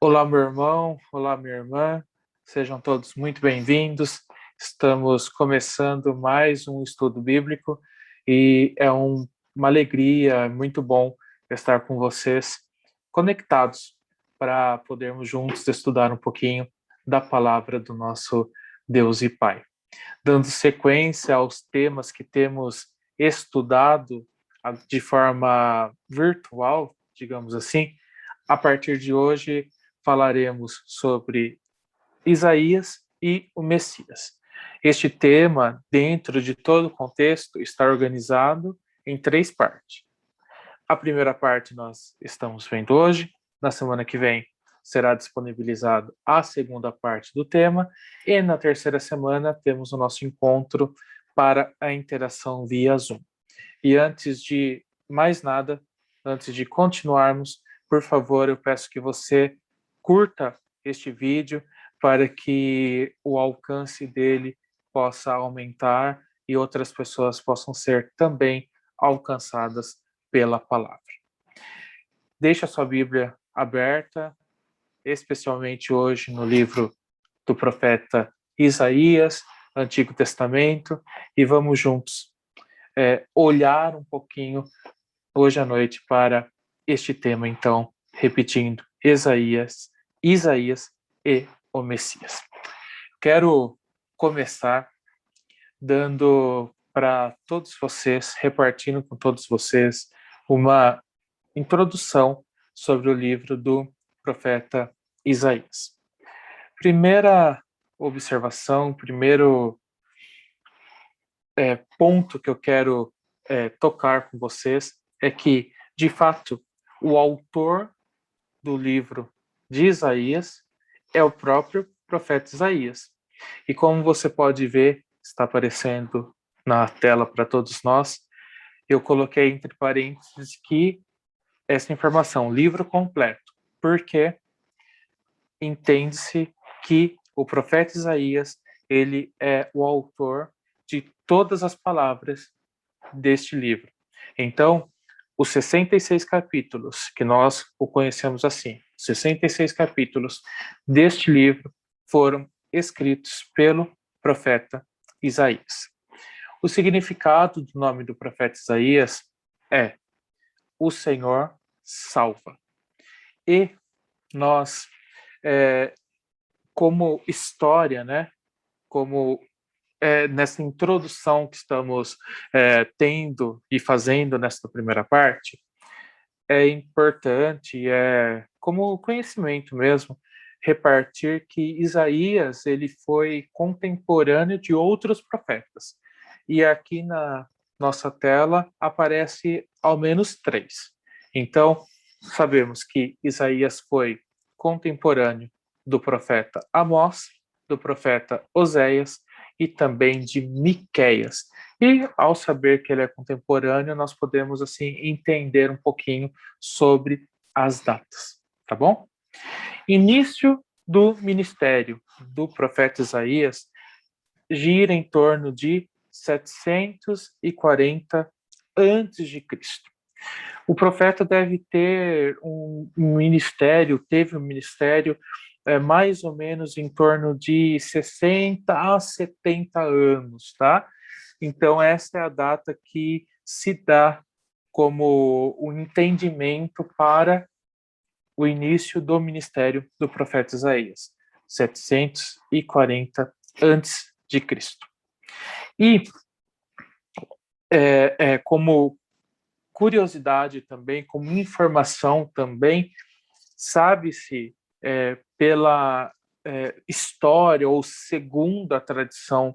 Olá, meu irmão, olá, minha irmã, sejam todos muito bem-vindos. Estamos começando mais um estudo bíblico e é uma alegria, muito bom estar com vocês conectados para podermos juntos estudar um pouquinho da palavra do nosso Deus e Pai. Dando sequência aos temas que temos estudado de forma virtual, digamos assim, a partir de hoje falaremos sobre Isaías e o Messias. Este tema, dentro de todo o contexto, está organizado em 3 partes. A primeira parte nós estamos vendo hoje, na semana que vem será disponibilizado a segunda parte do tema, e na terceira semana temos o nosso encontro para a interação via Zoom. E antes de mais nada, antes de continuarmos, por favor, eu peço que você curta este vídeo para que o alcance dele possa aumentar e outras pessoas possam ser também alcançadas pela palavra. Deixe a sua Bíblia aberta, especialmente hoje no livro do profeta Isaías, Antigo Testamento, e vamos juntos olhar um pouquinho hoje à noite para este tema, então, repetindo, Isaías e o Messias. Quero começar dando para todos vocês, repartindo com todos vocês, uma introdução sobre o livro do profeta Isaías. Primeira observação, primeiro ponto que eu quero tocar com vocês é que, de fato, o autor do livro de Isaías é o próprio profeta Isaías. E como você pode ver, está aparecendo na tela para todos nós, eu coloquei entre parênteses que essa informação, livro completo, porque entende-se que o profeta Isaías, ele é o autor de todas as palavras deste livro. Então, os 66 capítulos, que nós o conhecemos assim, 66 capítulos deste livro foram escritos pelo profeta Isaías. O significado do nome do profeta Isaías é: o Senhor salva. E nós, como história, né, como nessa introdução que estamos tendo e fazendo nesta primeira parte, é importante, como conhecimento mesmo, repartir que Isaías ele foi contemporâneo de outros profetas. E aqui na nossa tela aparece ao menos 3. Então, sabemos que Isaías foi contemporâneo do profeta Amós, do profeta Oséias e também de Miqueias. E ao saber que ele é contemporâneo, nós podemos assim entender um pouquinho sobre as datas, tá bom? Início do ministério do profeta Isaías gira em torno de 740 antes de Cristo. O profeta deve ter teve um ministério mais ou menos em torno de 60 a 70 anos, tá? Então, essa é a data que se dá como o entendimento para o início do ministério do profeta Isaías, 740 antes de Cristo. E, como curiosidade também, como informação também, sabe-se pela história ou segundo a tradição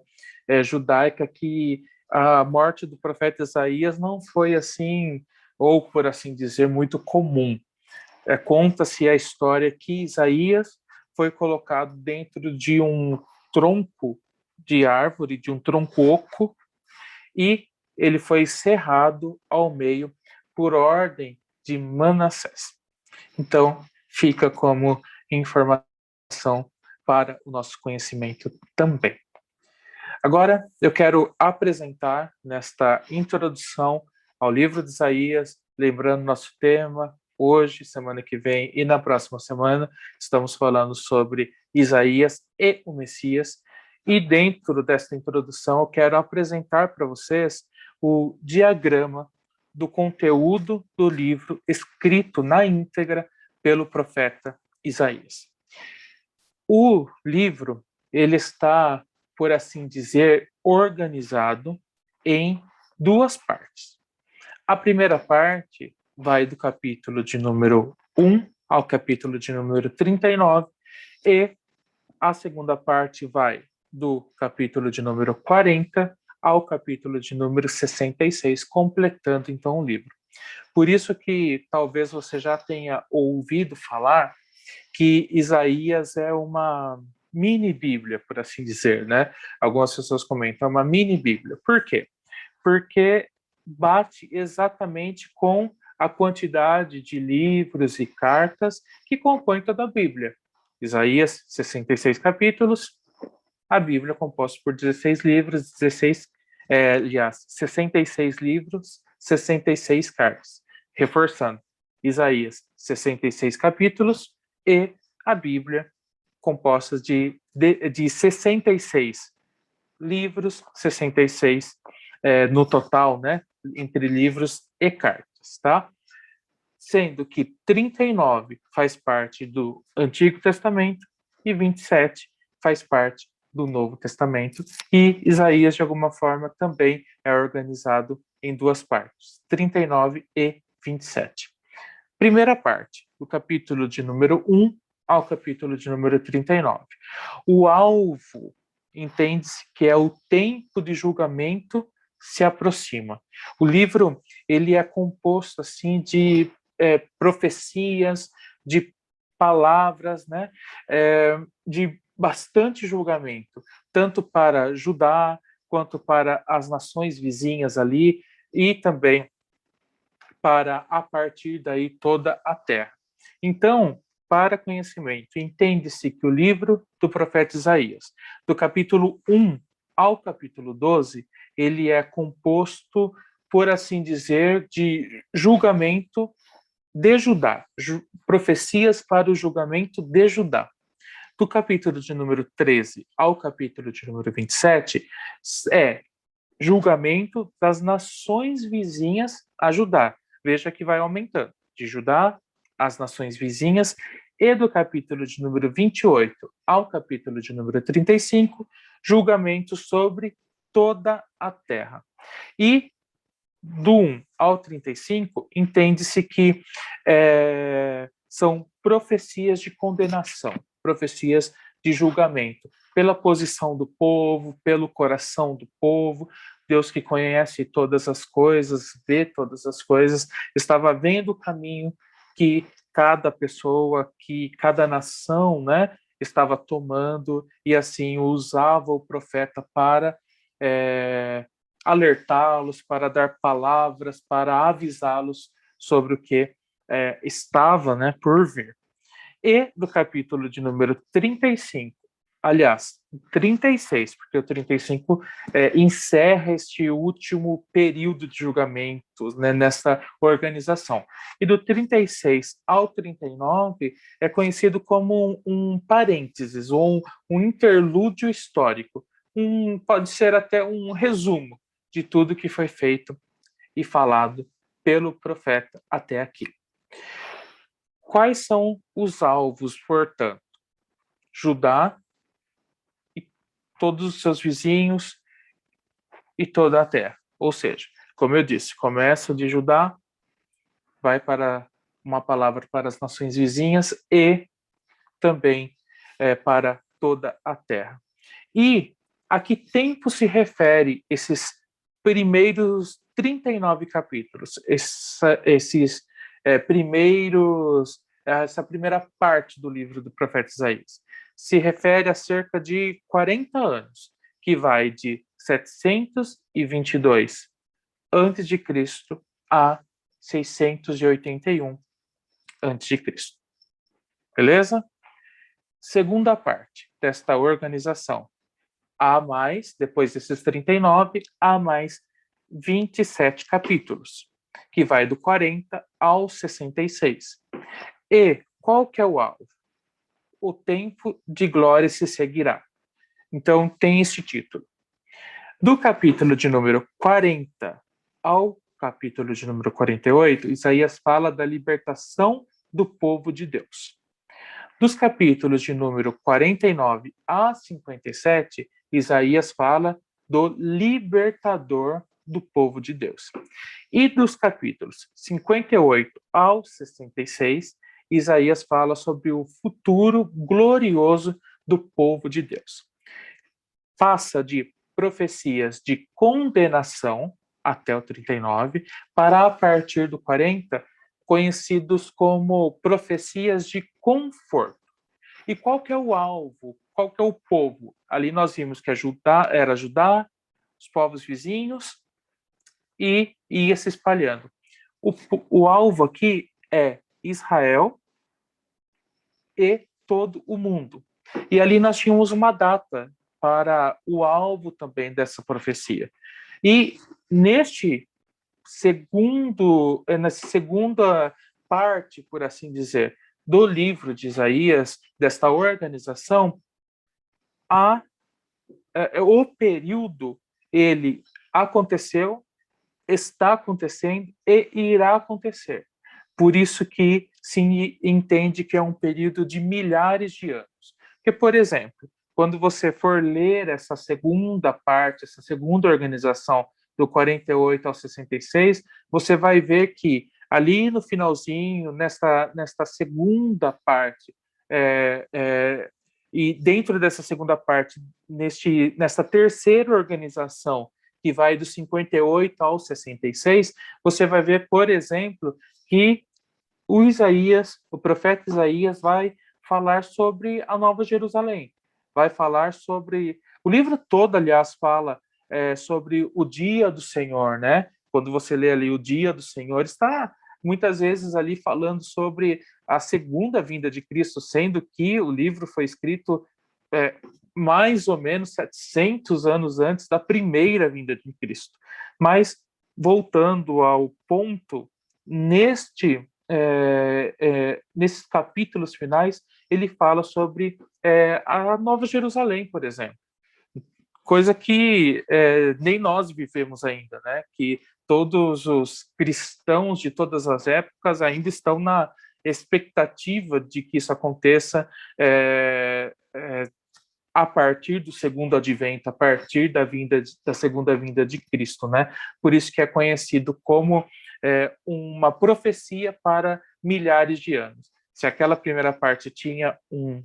judaica que a morte do profeta Isaías não foi assim, ou por assim dizer, muito comum. Conta-se a história que Isaías foi colocado dentro de um tronco de árvore, de um tronco oco, e ele foi cerrado ao meio por ordem de Manassés. Então, fica como informação para o nosso conhecimento também. Agora, eu quero apresentar nesta introdução ao livro de Isaías, lembrando nosso tema, hoje, semana que vem e na próxima semana estamos falando sobre Isaías e o Messias. E dentro desta introdução eu quero apresentar para vocês o diagrama do conteúdo do livro escrito na íntegra pelo profeta Isaías. O livro, ele está, por assim dizer, organizado em duas partes. A primeira parte vai do capítulo de número 1 ao capítulo de número 39, e a segunda parte vai do capítulo de número 40 ao capítulo de número 66, completando então o livro. Por isso que talvez você já tenha ouvido falar que Isaías é uma mini Bíblia, por assim dizer, né? Algumas pessoas comentam, é uma mini Bíblia. Por quê? Porque bate exatamente com a quantidade de livros e cartas que compõem toda a Bíblia. Isaías, 66 capítulos, a Bíblia é composta por 16 livros, 66 livros, 66 cartas. Reforçando, Isaías, 66 capítulos, e a Bíblia composta de 66 livros, 66 no total, né, entre livros e cartas, tá? Sendo que 39 faz parte do Antigo Testamento e 27 faz parte do Novo Testamento, e Isaías, de alguma forma, também é organizado em duas partes, 39 e 27. Primeira parte, do capítulo de número 1 ao capítulo de número 39. O alvo, entende-se que é o tempo de julgamento se aproxima. O livro, ele é composto assim de profecias, de palavras, né, de bastante julgamento, tanto para Judá quanto para as nações vizinhas ali, e também para, a partir daí, toda a terra. Então, para conhecimento, entende-se que o livro do profeta Isaías, do capítulo 1 ao capítulo 12, ele é composto, por assim dizer, de julgamento de Judá, profecias para o julgamento de Judá. Do capítulo de número 13 ao capítulo de número 27, é julgamento das nações vizinhas a Judá. Veja que vai aumentando. De Judá, as nações vizinhas, e do capítulo de número 28 ao capítulo de número 35, julgamento sobre toda a terra. E do 1 ao 35, entende-se que são profecias de condenação, profecias de julgamento, pela posição do povo, pelo coração do povo. Deus, que conhece todas as coisas, vê todas as coisas, estava vendo o caminho que cada pessoa, que cada nação, né, estava tomando, e assim usava o profeta para alertá-los, para dar palavras, para avisá-los sobre o que estava, né, por vir. E do capítulo de número 35, aliás, 36, porque o 35 encerra este último período de julgamentos, né, nessa organização. E do 36 ao 39 é conhecido como um parênteses, ou um interlúdio histórico. Pode ser até um resumo de tudo que foi feito e falado pelo profeta até aqui. Quais são os alvos, portanto? Judá e todos os seus vizinhos e toda a terra. Ou seja, como eu disse, começa de Judá, vai para uma palavra para as nações vizinhas e também para toda a terra. E a que tempo se refere esses primeiros 39 capítulos, esses essa primeira parte do livro do profeta Isaías? Se refere a cerca de 40 anos, que vai de 722 antes de Cristo a 681 antes de Cristo. Beleza? Segunda parte desta organização. Há mais, depois desses 39, há mais 27 capítulos. que vai do 40 ao 66. E qual que é o alvo? O tempo de glória se seguirá. Então, tem esse título. Do capítulo de número 40 ao capítulo de número 48, Isaías fala da libertação do povo de Deus. Dos capítulos de número 49 a 57, Isaías fala do libertador do povo de Deus. E dos capítulos 58 ao 66, Isaías fala sobre o futuro glorioso do povo de Deus. Passa de profecias de condenação até o 39, para a partir do 40, conhecidos como profecias de conforto. E qual que é o alvo? Qual que é o povo? Ali nós vimos que era Judá, os povos vizinhos, e ia se espalhando. O alvo aqui é Israel e todo o mundo. E ali nós tínhamos uma data para o alvo também dessa profecia. E nessa segunda parte, por assim dizer, do livro de Isaías, desta organização, o período, ele aconteceu, está acontecendo e irá acontecer. Por isso que se entende que é um período de milhares de anos. Porque, por exemplo, quando você for ler essa segunda parte, essa segunda organização do 48 ao 66, você vai ver que ali no finalzinho, nesta segunda parte, e dentro dessa segunda parte, nessa terceira organização, que vai do 58 ao 66, você vai ver, por exemplo, que o profeta Isaías vai falar sobre a Nova Jerusalém, vai falar sobre... O livro todo, aliás, fala sobre o dia do Senhor, né? Quando você lê ali o dia do Senhor, está muitas vezes ali falando sobre a segunda vinda de Cristo, sendo que o livro foi escrito mais ou menos 700 anos antes da primeira vinda de Cristo. Mas, voltando ao ponto, nesses capítulos finais, ele fala sobre a Nova Jerusalém, por exemplo. Coisa que nem nós vivemos ainda, né? Que todos os cristãos de todas as épocas ainda estão na expectativa de que isso aconteça a partir do segundo advento, a partir da segunda vinda de Cristo, né? Por isso que é conhecido como uma profecia para milhares de anos. Se aquela primeira parte tinha um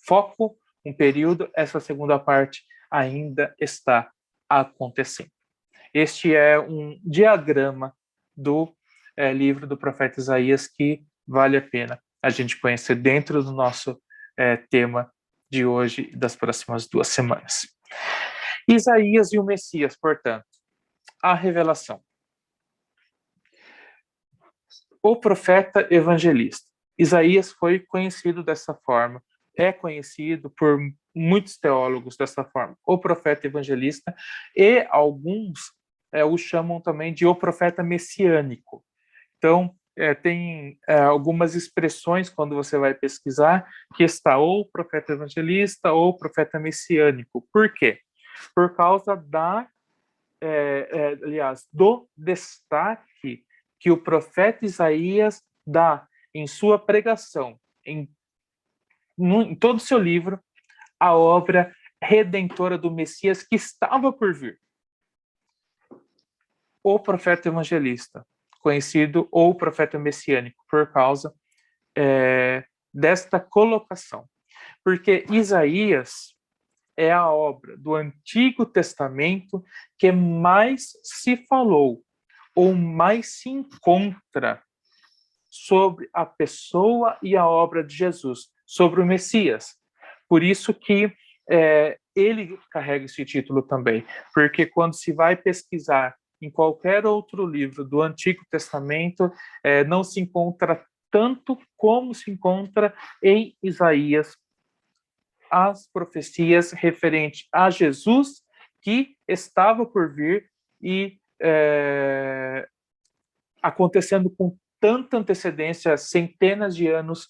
foco, um período, essa segunda parte ainda está acontecendo. Este é um diagrama do livro do profeta Isaías que vale a pena a gente conhecer dentro do nosso tema de hoje e das próximas 2 semanas. Isaías e o Messias, portanto, a revelação. O profeta evangelista. Isaías foi conhecido dessa forma, é conhecido por muitos teólogos dessa forma, o profeta evangelista, e alguns o chamam também de o profeta messiânico. Então, tem algumas expressões quando você vai pesquisar que está ou profeta evangelista ou profeta messiânico. Por quê? Por causa do destaque que o profeta Isaías dá em sua pregação, em todo o seu livro, a obra redentora do Messias que estava por vir. O profeta evangelista, conhecido ou profeta messiânico, por causa desta colocação. Porque Isaías é a obra do Antigo Testamento que mais se falou, ou mais se encontra sobre a pessoa e a obra de Jesus, sobre o Messias. Por isso que ele carrega esse título também, porque quando se vai pesquisar em qualquer outro livro do Antigo Testamento, não se encontra tanto como se encontra em Isaías as profecias referentes a Jesus que estava por vir e acontecendo com tanta antecedência, centenas de anos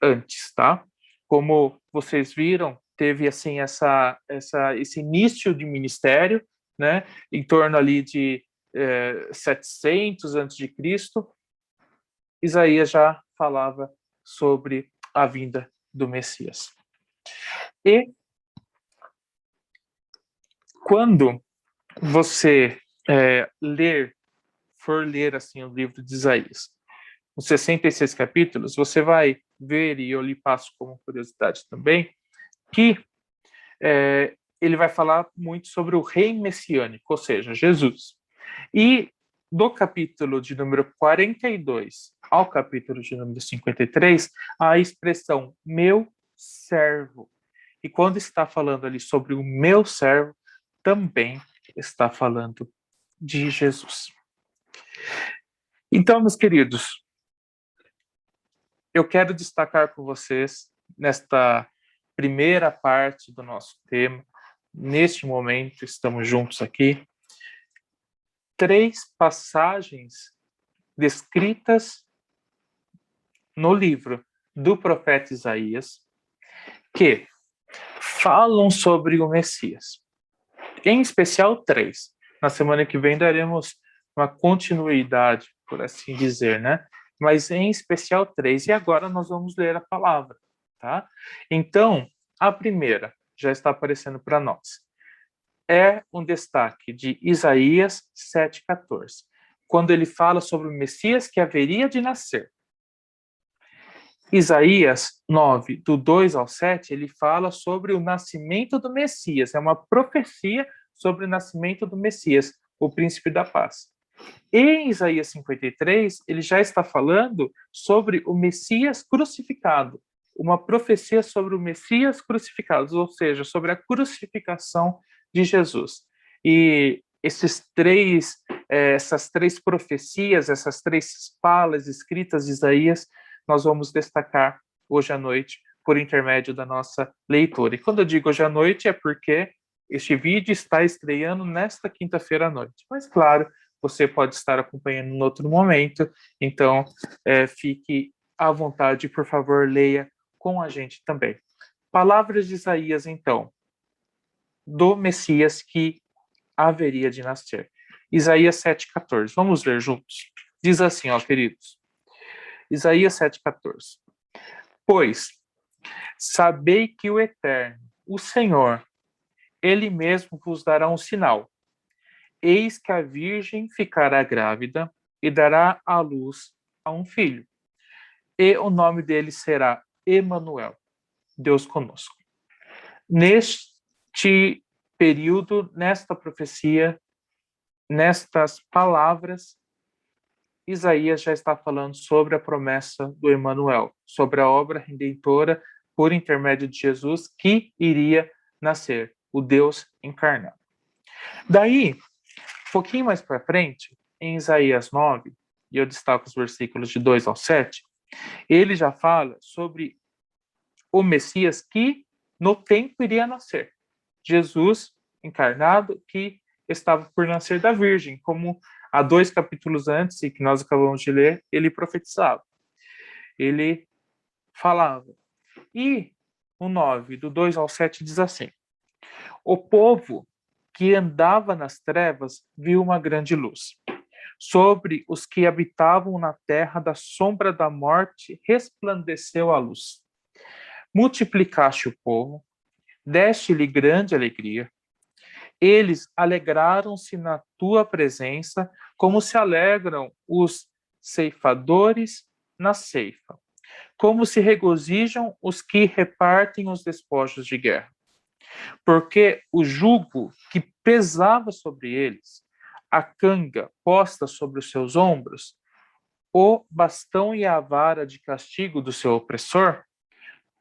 antes, tá? Como vocês viram, teve assim esse início de ministério, né? Em torno ali de 700 antes de Cristo. Isaías já falava sobre a vinda do Messias. E quando você for ler assim o livro de Isaías, os 66 capítulos, você vai ver, e eu lhe passo como curiosidade também, que ele vai falar muito sobre o rei messiânico, ou seja, Jesus. E do capítulo de número 42 ao capítulo de número 53, a expressão meu servo. E quando está falando ali sobre o meu servo, também está falando de Jesus. Então, meus queridos, eu quero destacar com vocês, nesta primeira parte do nosso tema, neste momento, estamos juntos aqui, 3 passagens descritas no livro do profeta Isaías, que falam sobre o Messias. Em especial 3. Na semana que vem daremos uma continuidade, por assim dizer, né? Mas em especial 3. E agora nós vamos ler a palavra, tá? Então, a primeira já está aparecendo para nós. É um destaque de Isaías 7,14, quando ele fala sobre o Messias que haveria de nascer. Isaías 9, do 2 ao 7, ele fala sobre o nascimento do Messias. É uma profecia sobre o nascimento do Messias, o príncipe da paz. E em Isaías 53, ele já está falando sobre o Messias crucificado. Uma profecia sobre o Messias crucificado, ou seja, sobre a crucificação de Jesus. E essas três profecias, essas 3 falas escritas de Isaías, nós vamos destacar hoje à noite por intermédio da nossa leitura. E quando eu digo hoje à noite é porque este vídeo está estreando nesta quinta-feira à noite. Mas, claro, você pode estar acompanhando em outro momento, então fique à vontade, por favor, leia com a gente também. Palavras de Isaías, então, do Messias que haveria de nascer. Isaías 7,14. Vamos ler juntos. Diz assim, ó, queridos. Isaías 7,14. Pois, sabei que o Eterno, o Senhor, Ele mesmo vos dará um sinal. Eis que a virgem ficará grávida e dará à luz a um filho. E o nome dele será Emanuel, Deus conosco. Neste período, nesta profecia, nestas palavras, Isaías já está falando sobre a promessa do Emanuel, sobre a obra redentora por intermédio de Jesus que iria nascer, o Deus encarnado. Daí, um pouquinho mais para frente, em Isaías 9, e eu destaco os versículos de 2 ao 7, ele já fala sobre o Messias que no tempo iria nascer. Jesus encarnado que estava por nascer da Virgem, como há 2 capítulos antes, e que nós acabamos de ler, ele profetizava. Ele falava. E o 9, do 2 ao 7, diz assim: o povo que andava nas trevas viu uma grande luz. Sobre os que habitavam na terra da sombra da morte resplandeceu a luz. Multiplicaste o povo, deste-lhe grande alegria. Eles alegraram-se na tua presença, como se alegram os ceifadores na ceifa, como se regozijam os que repartem os despojos de guerra. Porque o jugo que pesava sobre eles, a canga posta sobre os seus ombros, o bastão e a vara de castigo do seu opressor,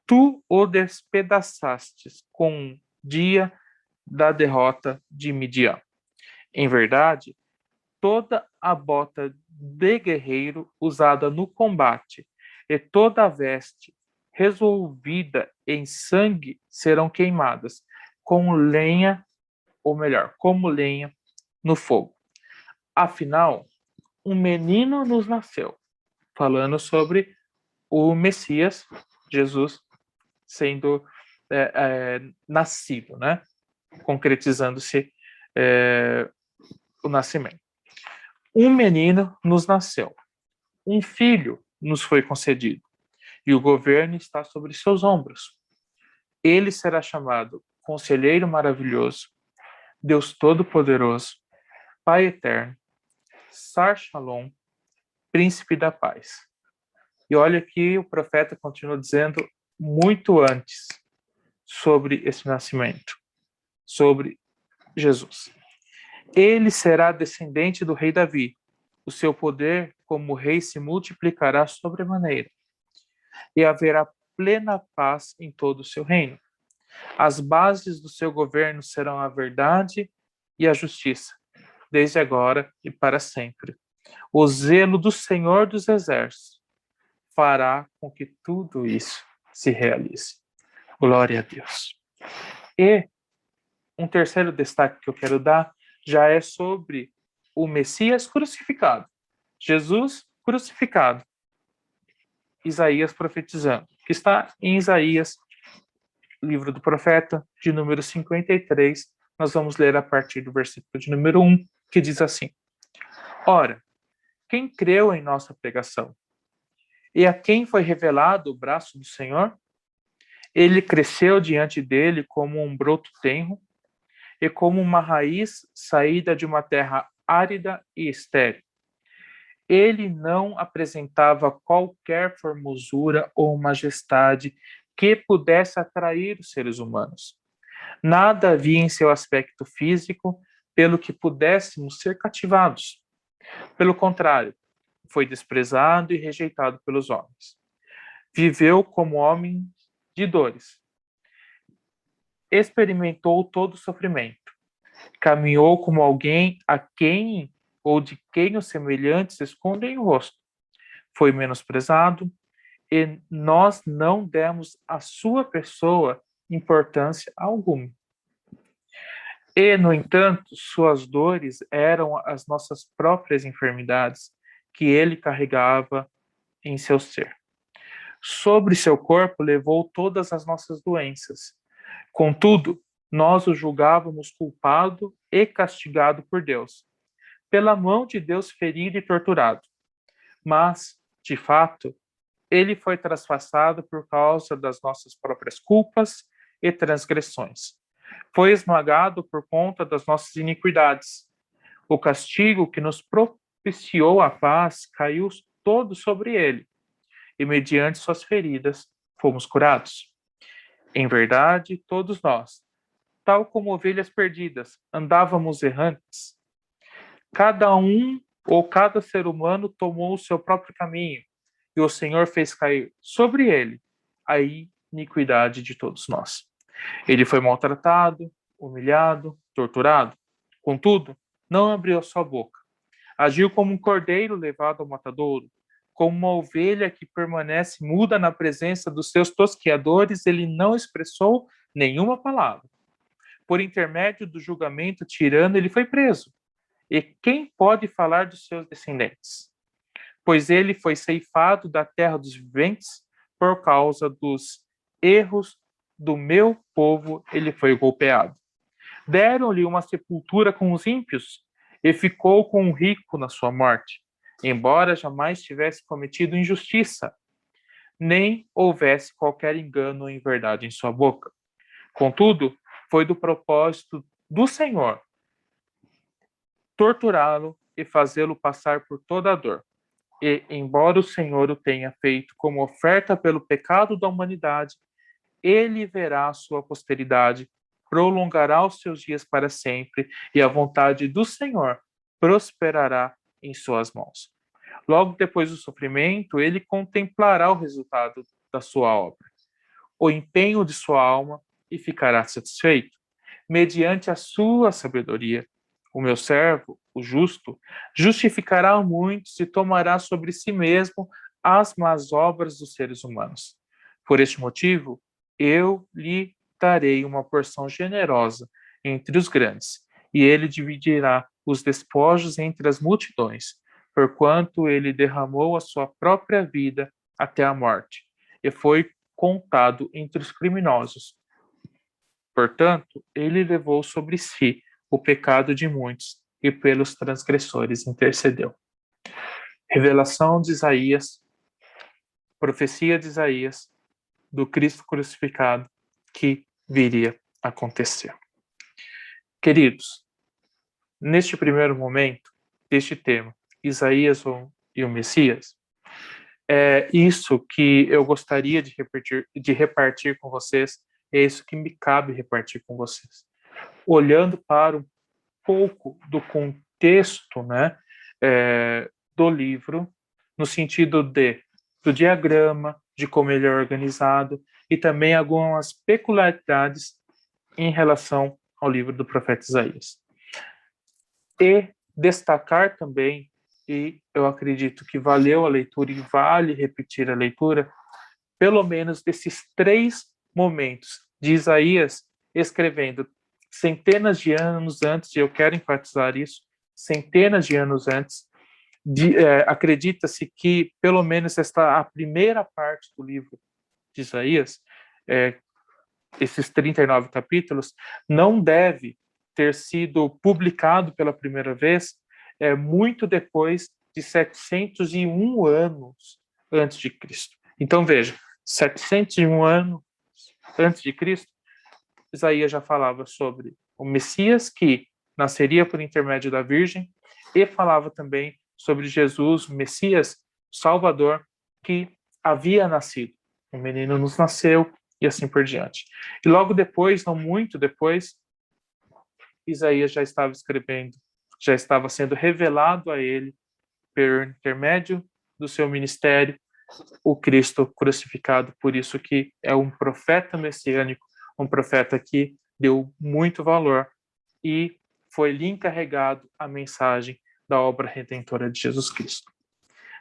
tu o despedaçastes com o dia da derrota de Midian. Em verdade, toda a bota de guerreiro usada no combate e toda a veste resolvida em sangue serão queimadas, com lenha, ou melhor, como lenha no fogo. Afinal, um menino nos nasceu, falando sobre o Messias, Jesus, sendo nascido, né? Concretizando-se o nascimento. Um menino nos nasceu, um filho nos foi concedido, e o governo está sobre seus ombros. Ele será chamado Conselheiro Maravilhoso, Deus Todo-Poderoso, Pai Eterno, Sar Shalom, Príncipe da Paz. E olha que o profeta continua dizendo muito antes sobre esse nascimento, sobre Jesus. Ele será descendente do rei Davi. O seu poder como rei se multiplicará sobremaneira, e haverá plena paz em todo o seu reino. As bases do seu governo serão a verdade e a justiça, desde agora e para sempre. O zelo do Senhor dos Exércitos fará com que tudo isso se realize. Glória a Deus. E um terceiro destaque que eu quero dar já é sobre o Messias crucificado. Jesus crucificado. Isaías profetizando, que está em Isaías, livro do profeta, de número 53. Nós vamos ler a partir do versículo de número 1, que diz assim: Ora, quem creu em nossa pregação? E a quem foi revelado o braço do Senhor? Ele cresceu diante dele como um broto tenro e como uma raiz saída de uma terra árida e estéril. Ele não apresentava qualquer formosura ou majestade que pudesse atrair os seres humanos. Nada havia em seu aspecto físico pelo que pudéssemos ser cativados. Pelo contrário, foi desprezado e rejeitado pelos homens. Viveu como homem de dores. Experimentou todo o sofrimento. Caminhou como alguém a quem ou de quem os semelhantes escondem o rosto. Foi menosprezado e nós não demos à sua pessoa importância alguma. E, no entanto, suas dores eram as nossas próprias enfermidades que ele carregava em seu ser. Sobre seu corpo levou todas as nossas doenças. Contudo, nós o julgávamos culpado e castigado por Deus, pela mão de Deus ferido e torturado. Mas, de fato, ele foi traspassado por causa das nossas próprias culpas e transgressões. Foi esmagado por conta das nossas iniquidades. O castigo que nos propiciou a paz caiu todo sobre ele, e mediante suas feridas fomos curados. Em verdade, todos nós, tal como ovelhas perdidas, andávamos errantes. Cada um ou cada ser humano tomou o seu próprio caminho, e o Senhor fez cair sobre ele a iniquidade de todos nós. Ele foi maltratado, humilhado, torturado. Contudo, não abriu sua boca. Agiu como um cordeiro levado ao matadouro, como uma ovelha que permanece muda na presença dos seus tosqueadores, ele não expressou nenhuma palavra. Por intermédio do julgamento tirano, ele foi preso. E quem pode falar dos seus descendentes? Pois ele foi ceifado da terra dos viventes por causa dos erros do meu povo, ele foi golpeado. Deram-lhe uma sepultura com os ímpios e ficou com o rico na sua morte, embora jamais tivesse cometido injustiça, nem houvesse qualquer engano em verdade em sua boca. Contudo, foi do propósito do Senhor torturá-lo e fazê-lo passar por toda a dor. E, embora o Senhor o tenha feito como oferta pelo pecado da humanidade, ele verá a sua posteridade, prolongará os seus dias para sempre, e a vontade do Senhor prosperará em suas mãos. Logo depois do sofrimento, ele contemplará o resultado da sua obra, o empenho de sua alma, e ficará satisfeito. Mediante a sua sabedoria, o meu servo, o justo, justificará muitos e tomará sobre si mesmo as más obras dos seres humanos. Por este motivo, eu lhe darei uma porção generosa entre os grandes, e ele dividirá os despojos entre as multidões, porquanto ele derramou a sua própria vida até a morte, e foi contado entre os criminosos. Portanto, ele levou sobre si o pecado de muitos e pelos transgressores intercedeu. Revelação de Isaías, profecia de Isaías, do Cristo crucificado que viria a acontecer. Queridos, neste primeiro momento, deste tema, Isaías e o Messias, é isso que eu gostaria de repartir com vocês, é isso que me cabe repartir com vocês. Olhando para um pouco do contexto, né, do livro, no sentido do diagrama, de como ele é organizado, e também algumas peculiaridades em relação ao livro do profeta Isaías. E destacar também, e eu acredito que valeu a leitura e vale repetir a leitura, pelo menos desses 3 momentos de Isaías escrevendo centenas de anos antes, e eu quero enfatizar isso, centenas de anos antes, acredita-se que pelo menos a primeira parte do livro de Isaías, esses 39 capítulos, não deve ter sido publicado pela primeira vez muito depois de 701 anos antes de Cristo. Então veja, 701 anos antes de Cristo, Isaías já falava sobre o Messias que nasceria por intermédio da Virgem e falava também sobre Jesus, o Messias, Salvador, que havia nascido. Um menino nos nasceu e assim por diante. E logo depois, não muito depois, Isaías já estava escrevendo, já estava sendo revelado a ele, por intermédio do seu ministério, o Cristo crucificado. Por isso que é um profeta messiânico, um profeta que deu muito valor e foi lhe encarregado a mensagem da obra redentora de Jesus Cristo.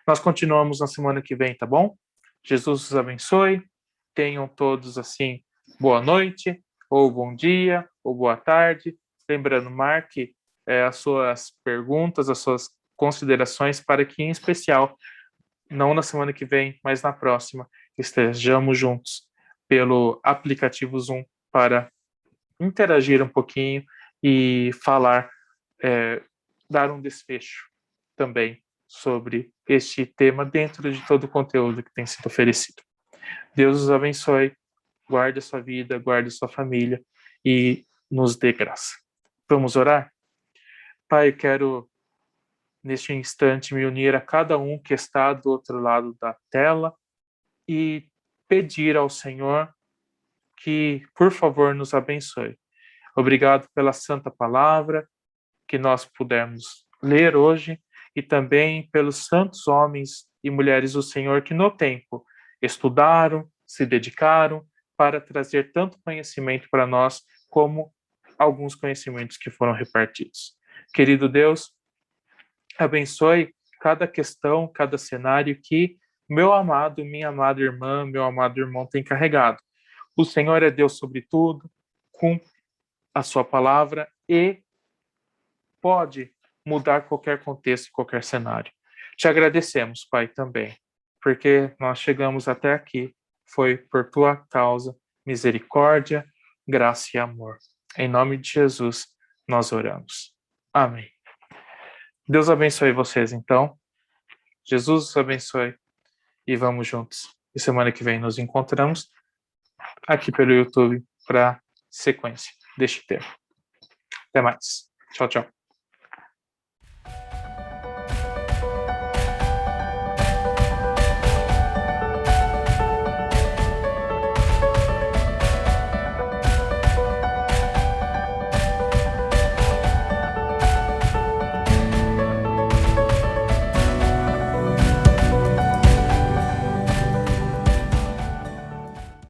Nós continuamos na semana que vem, tá bom? Jesus os abençoe. Tenham todos, assim, boa noite, ou bom dia, ou boa tarde. Lembrando, marque as suas perguntas, as suas considerações, para que, em especial, não na semana que vem, mas na próxima, estejamos juntos pelo aplicativo Zoom para interagir um pouquinho e falar, dar um desfecho também sobre este tema dentro de todo o conteúdo que tem sido oferecido. Deus os abençoe, guarde a sua vida, guarde a sua família e nos dê graça. Vamos orar? Pai, eu quero neste instante me unir a cada um que está do outro lado da tela e pedir ao Senhor que, por favor, nos abençoe. Obrigado pela santa palavra que nós pudemos ler hoje e também pelos santos homens e mulheres do Senhor que no tempo estudaram, se dedicaram para trazer tanto conhecimento para nós como alguns conhecimentos que foram repartidos. Querido Deus, abençoe cada questão, cada cenário que meu amado, minha amada irmã, meu amado irmão tem carregado. O Senhor é Deus sobre tudo, cumpre a sua palavra e pode mudar qualquer contexto, qualquer cenário. Te agradecemos, Pai, também, porque nós chegamos até aqui, foi por tua causa, misericórdia, graça e amor. Em nome de Jesus, nós oramos. Amém. Deus abençoe vocês, então. Jesus os abençoe e vamos juntos. E semana que vem nos encontramos aqui pelo YouTube para sequência deste tema. Até mais. Tchau, tchau.